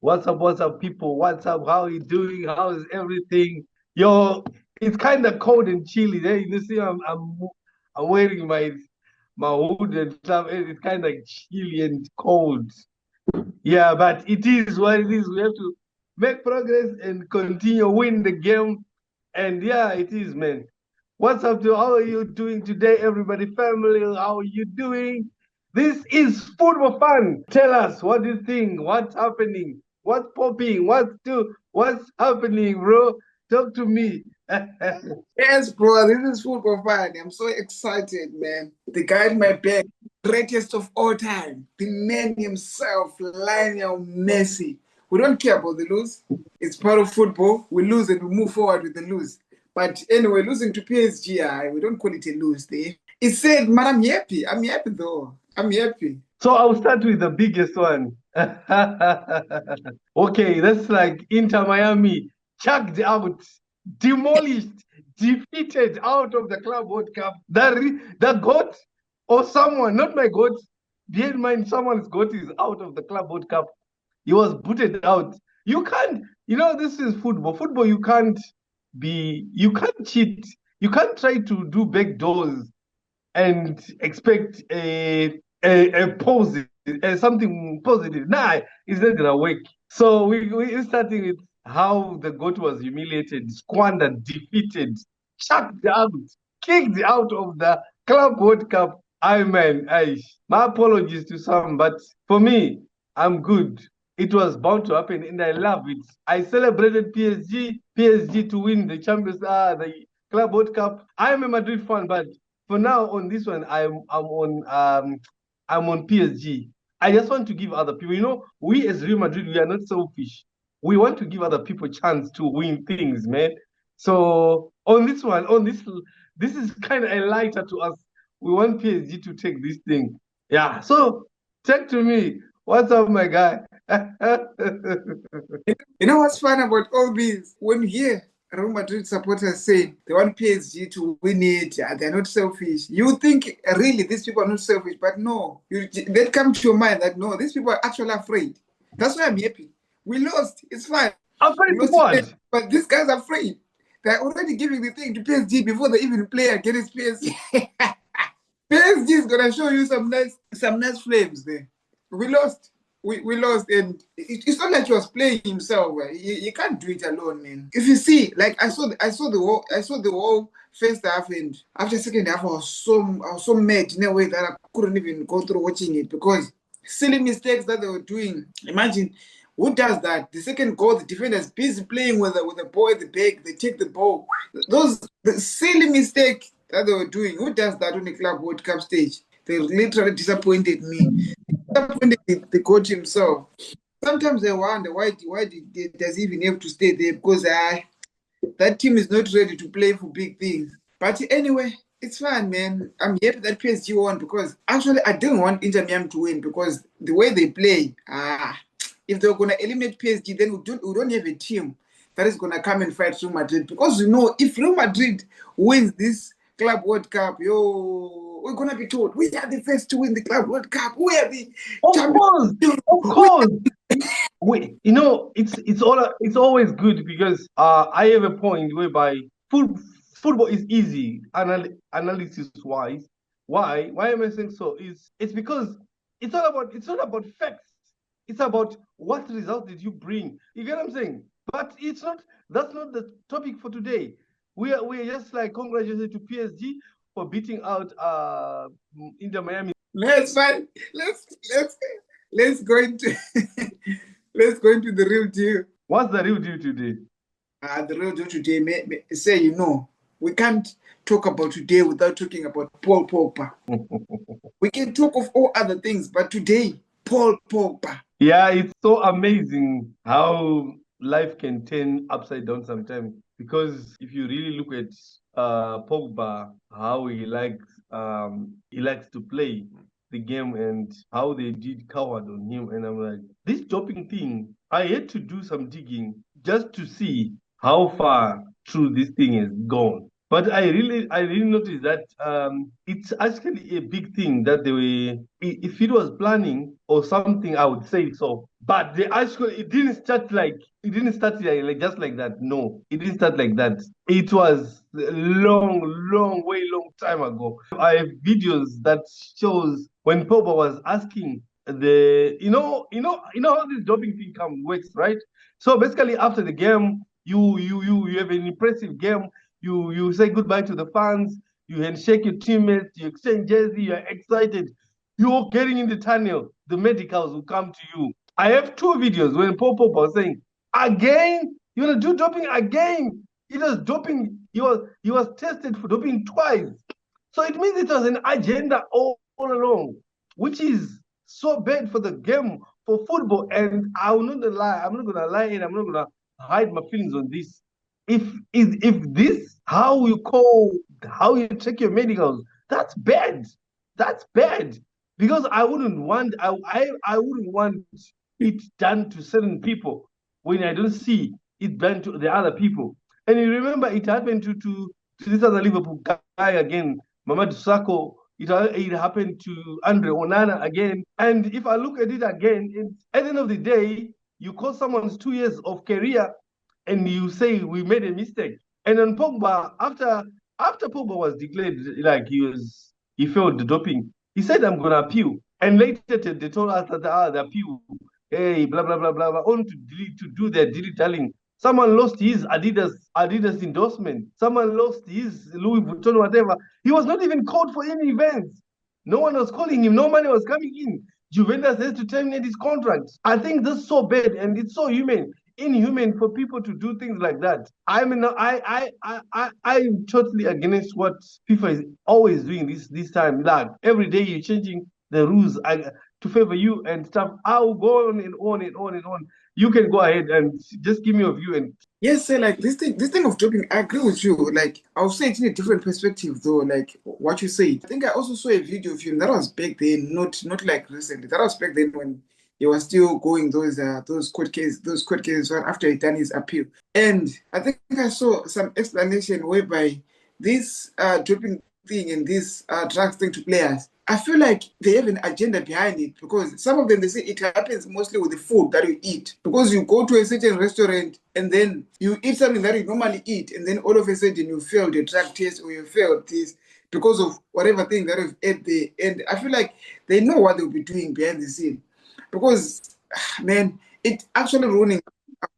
What's up, people? What's up? How are you doing? How is everything? Yo, it's kind of cold and chilly. There, you see, I'm wearing my hood and stuff. It's kind of chilly and cold. Yeah, but it is what it is. We have to make progress and continue win the game. And yeah, it is, man. What's up to how are you doing today, everybody? Family, how are you doing? This is food for fun. Tell us what do you think? What's happening? What's popping? What's happening, bro? Talk to me. Yes, bro, this is food for fun. I'm so excited, man. The guy in my back, greatest of all time, the man himself, Lionel Messi. We don't care about the lose. It's part of football. We lose and we move forward with the lose. But anyway, losing to PSG, we don't call it a lose there. He said, man, I'm happy. I'm happy though. I'm happy. So I'll start with the biggest one. Okay, that's like Inter Miami, chucked out, demolished, defeated out of the Club World Cup. The GOAT or someone, not my GOAT, bear in mind someone's GOAT is out of the Club World Cup. He was booted out. You can't, this is football. Football, you can't cheat. You can't try to do back doors and expect a positive, something positive. Nah, it's not gonna work. So we're starting with how the goat was humiliated, squandered, defeated, chucked out, kicked out of the Club World Cup. I man, my apologies to some, but for me, I'm good. It was bound to happen, and I love it. I celebrated PSG to win the the Club World Cup. I'm a Madrid fan, but for now on this one, I'm on PSG. I just want to give other people, we as Real Madrid, we are not selfish. We want to give other people a chance to win things, man. So on this one, this is kind of a lighter to us. We want PSG to take this thing. Yeah. So take to me. What's up, my guy? You know what's fun about all this? When you hear Real Madrid supporters say they want PSG to win it, they're not selfish. You think really these people are not selfish, but no. That come to your mind that no, these people are actually afraid. That's why I'm happy. We lost. It's fine. Afraid We to lost today, what? but these guys are afraid. They're already giving the thing to PSG before they even play against PSG. PSG is gonna show you some nice flames there. We lost. We lost, and it's not like he was playing himself. You can't do it alone, man. If you see, like I saw the whole first half, and after second half, I was so mad in a way that I couldn't even go through watching it because silly mistakes that they were doing. Imagine who does that? The second goal, the defenders busy playing with the ball at the back, they take the ball. The silly mistake that they were doing. Who does that on the Club World Cup stage? They literally disappointed me. Disappointed the coach himself. Sometimes I wonder does he even have to stay there because that team is not ready to play for big things. But anyway, it's fine, man. I'm happy that PSG won because actually I didn't want Intermiami to win because the way they play, if they were gonna eliminate PSG, then we don't have a team that is gonna come and fight Real Madrid because if Real Madrid wins this Club World Cup, yo, we're gonna be told we are the first to win the Club World Cup. We are the Of champions. course, of course. Wait, it's always good because I have a point whereby football is easy analysis wise. Why am I saying so? It's because it's not about facts. It's about what result did you bring. You get what I'm saying? But it's not. That's not the topic for today. We are just like congratulations to PSG for beating out Inter Miami. Let's fight. Let's go into let's go into the real deal. What's the real deal today? The real deal today, say we can't talk about today without talking about Paul Pogba. We can talk of all other things, but today, Paul Pogba. Yeah, it's so amazing how life can turn upside down sometimes. Because if you really look at Pogba, how he likes to play the game and how they did coward on him, and I'm like, this doping thing, I had to do some digging just to see how far through this thing has gone. But I really noticed that it's actually a big thing that they were. If it was planning or something, I would say so. But they actually, it didn't start like just like that. No, it didn't start like that. It was a long, long, way long time ago. I have videos that shows when Pogba was asking how this doping thing works, right? So basically, after the game, you have an impressive game. You say goodbye to the fans, you handshake your teammates, you exchange jersey, you're excited. You're getting in the tunnel, the medicals will come to you. I have two videos when Paul Pogba was saying, again, you're gonna do doping again. It was doping, he was tested for doping twice. So it means it was an agenda all along, which is so bad for the game, for football. And I will not lie, I'm not gonna lie, and I'm not gonna hide my feelings on this. If this how you check your medicals, that's bad. That's bad. Because I wouldn't want it done to certain people when I don't see it done to the other people. And you remember it happened to this other Liverpool guy again, Mamadou Sakho. It happened to Andre Onana again. And if I look at it again, at the end of the day, you call someone's 2 years of career and you say we made a mistake. And then Pogba, after Pogba was declared like he failed the doping, he said I'm gonna appeal. And later they told us that the appeal, hey, blah blah blah blah blah, on to do their dilly dallying. Someone lost his Adidas endorsement. Someone lost his Louis Vuitton, whatever. He was not even called for any events. No one was calling him. No money was coming in. Juventus has to terminate his contract. I think this is so bad and it's so inhuman for people to do things like that. I'm totally against what FIFA is always doing this time. Like every day you're changing the rules to favor you and stuff. I'll go on and on and on and on. You can go ahead and just give me a view and Yes, sir, like this thing of doping, I agree with you. Like I'll say it in a different perspective though, like what you said. I think I also saw a video of him that was back then, not like recently. That was back then when he was still going those court cases after he done his appeal. And I think I saw some explanation whereby this doping thing and this drugs thing to players, I feel like they have an agenda behind it because some of them they say it happens mostly with the food that you eat. Because you go to a certain restaurant and then you eat something that you normally eat, and then all of a sudden you failed a drug test or you failed this because of whatever thing that you've ate there. And I feel like they know what they'll be doing behind the scene. Because man, it actually ruining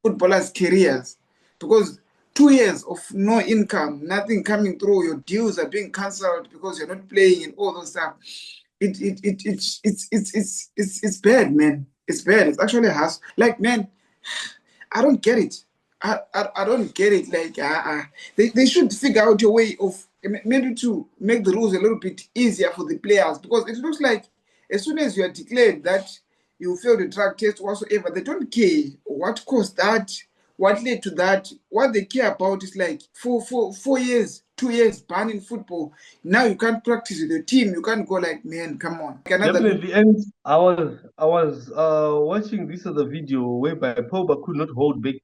footballers' careers. Because 2 years of no income, nothing coming through, your deals are being cancelled because you're not playing and all those stuff. It's bad, man. It's bad. It's actually harsh. Like, man, I don't get it. I don't get it. Like, they should figure out a way of maybe to make the rules a little bit easier for the players because it looks like as soon as you are declared that you failed the drug test whatsoever, they don't care what caused that, what led to that. What they care about is like 4 years, 2 years ban in football. Now you can't practice with your team. You can't go like, man, come on. Another definitely. And I was watching this other video whereby Pogba could not hold back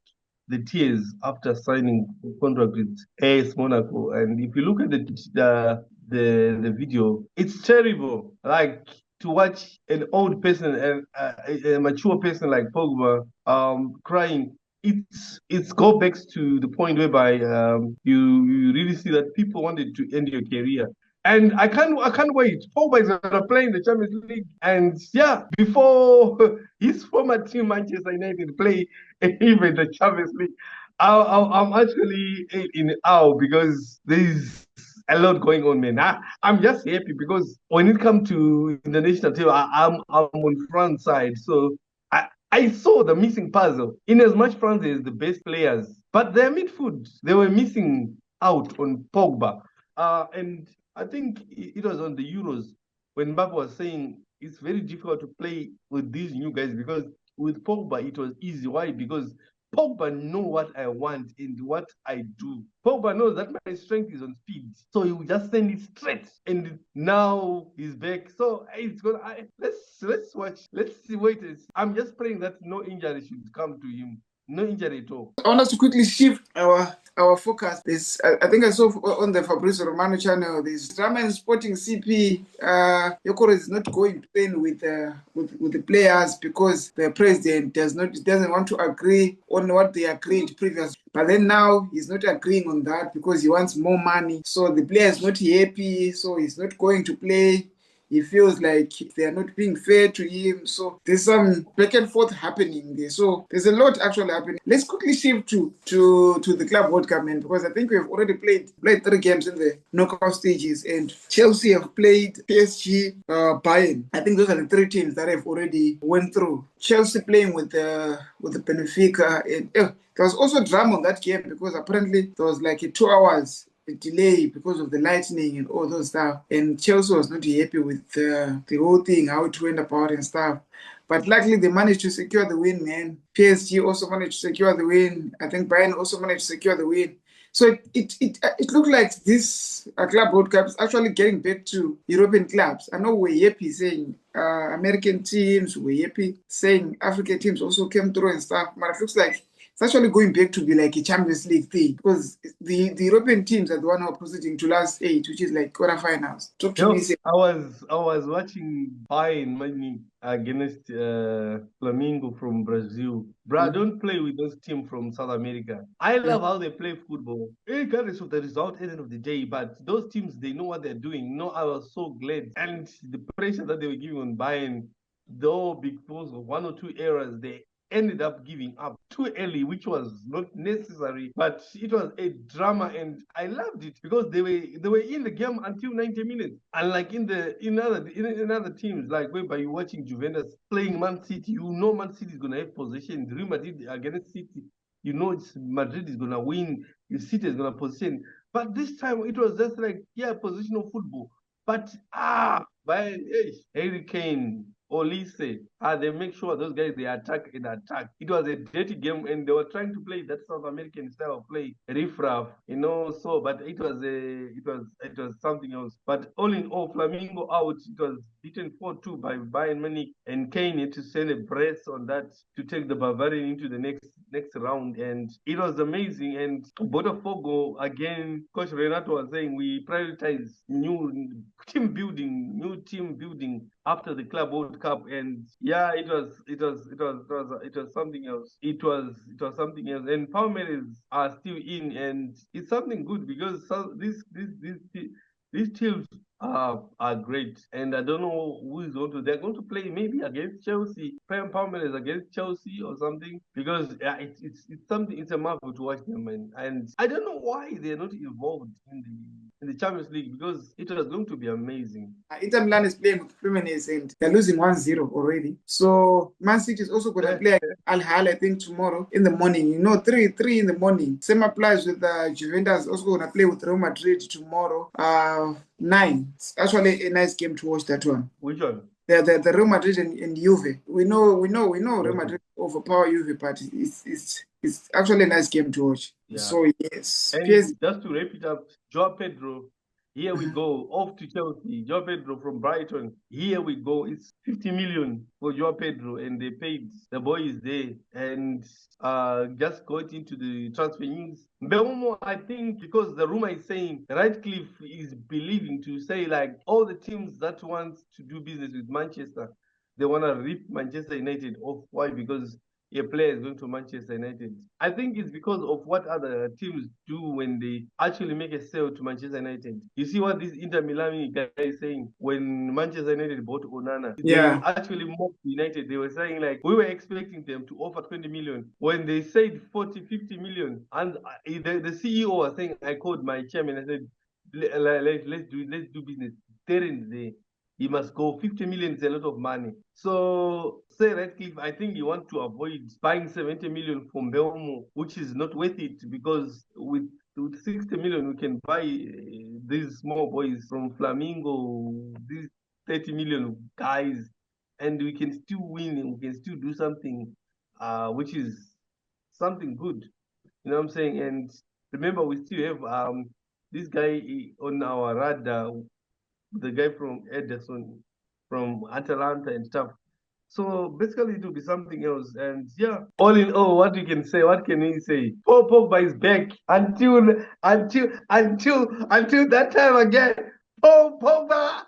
the tears after signing a contract with AS Monaco. And if you look at the video, it's terrible. Like to watch an old person and a mature person like Pogba crying. It's go back to the point whereby you really see that people wanted to end your career. And I can't wait. Pogba is gonna play in the Champions League, and yeah, before his former team Manchester United play even the Champions League, I'm actually in awe because there's a lot going on, man. I'm just happy because when it comes to the national team, I'm on France side, so I saw the missing puzzle. In as much France is the best players, but their midfield they were missing out on Pogba, and I think it was on the Euros when Mbappe was saying it's very difficult to play with these new guys because with Pogba it was easy. Why? Because Pogba know what I want and what I do. Pogba knows that my strength is on speed, so he will just send it straight. And now he's back, so it's gonna. Let's watch. Let's see. Wait. I'm just praying that no injury should come to him. No injury at all. I want us to quickly shift our focus. This I think I saw on the Fabrizio Romano channel. This drama in Sporting CP. Yokoro is not going to train with the players because the president doesn't want to agree on what they agreed previously. But then now he's not agreeing on that because he wants more money. So the player is not happy. So he's not going to play. He feels like they are not being fair to him. So there's some back and forth happening there. So there's a lot actually happening. Let's quickly shift to the Club World Cup, man, because I think we've already played 3 games in the knockout stages, and Chelsea have played PSG, Bayern. I think those are the 3 teams that have already went through. Chelsea playing with the Benfica, and there was also drama on that game because apparently there was like 2 hours delay because of the lightning and all those stuff. And Chelsea was not happy with the whole thing, how it went about and stuff. But luckily they managed to secure the win, man. PSG also managed to secure the win. I think Bayern also managed to secure the win. So it looked like this Club World Cup is actually getting back to European clubs. I know we're happy saying American teams, we're happy saying African teams also came through and stuff, but it looks like it's actually going back to be like a Champions League thing because the European teams are the one who are proceeding to last 8, which is like quarterfinals. Talk to me. I was watching Bayern Munich against Flamengo from Brazil. Bro, don't play with those teams from South America. I love how they play football, regardless of the result at the end of the day. But those teams, they know what they're doing. No, I was so glad, and the pressure that they were giving on Bayern, though because of 1 or 2 errors, they ended up giving up too early, which was not necessary, but it was a drama, and I loved it because they were in the game until 90 minutes. Unlike in other teams, like whereby you're watching Juventus playing Man City, you know Man City is gonna have possession. Real Madrid against City, you know Madrid is gonna win, the City is gonna position. But this time it was just like, yeah, positional football. But by Harry Kane, Olise, they make sure those guys they attack and attack. It was a dirty game, and they were trying to play that South American style of play, riff-raff, So, but it was something else. But all in all, Flamingo out. It was beaten 4-2 by Bayern Munich, and Kane had to send a brace on that to take the Bavarian into the next round, and it was amazing. And Botafogo again, Coach Renato was saying we prioritize new team building after the Club World Cup, and yeah, it was something else. It was something else, and Palmeiras are still in, and it's something good because these teams are great, and I don't know who is going to. They're going to play maybe against Chelsea. Palmeiras against Chelsea or something, because it's something. It's a marvel to watch them, and I don't know why they're not involved in the Champions League, because it was going to be amazing. Inter Milan is playing with Cremonese and they're losing 1-0 already. So Man City is also going to play Al Hilal, I think, tomorrow in the morning. 3 in the morning. Same applies with Juventus, also going to play with Real Madrid tomorrow. 9. It's actually a nice game to watch, that one. Which one? The Real Madrid and Juve. We know Real Madrid overpower Juve, but it's actually a nice game to watch. Yeah. So yes. And just to wrap it up, Joao Pedro, here we go, off to Chelsea. Joao Pedro from Brighton, here we go. It's 50 million for Joao Pedro, and they paid. The boy is there, and just got into the transfer news. Mbeumo, I think, because the rumor is saying Radcliffe is believing to say like all the teams that want to do business with Manchester, they want to rip Manchester United off. Why? Because a player is going to Manchester United. I think it's because of what other teams do when they actually make a sale to Manchester United. You see what this Intermiami guy is saying when Manchester United bought Onana. Yeah. They actually mocked United. They were saying like, we were expecting them to offer 20 million. When they said 40, 50 million, and the CEO was saying, I called my chairman and said, let's do business. Terence there. He must go. 50 million is a lot of money. So, say Radcliffe, I think you want to avoid buying 70 million from Belmo, which is not worth it, because with 60 million, we can buy these small boys from Flamingo, these 30 million guys, and we can still win, and we can still do something, which is something good. You know what I'm saying? And remember, we still have this guy on our radar, the guy from Ederson, from Atalanta and stuff. So basically, it will be something else. And yeah, all in all, what you can say, what can we say? Paul Pogba is back until that time again. Paul Pogba.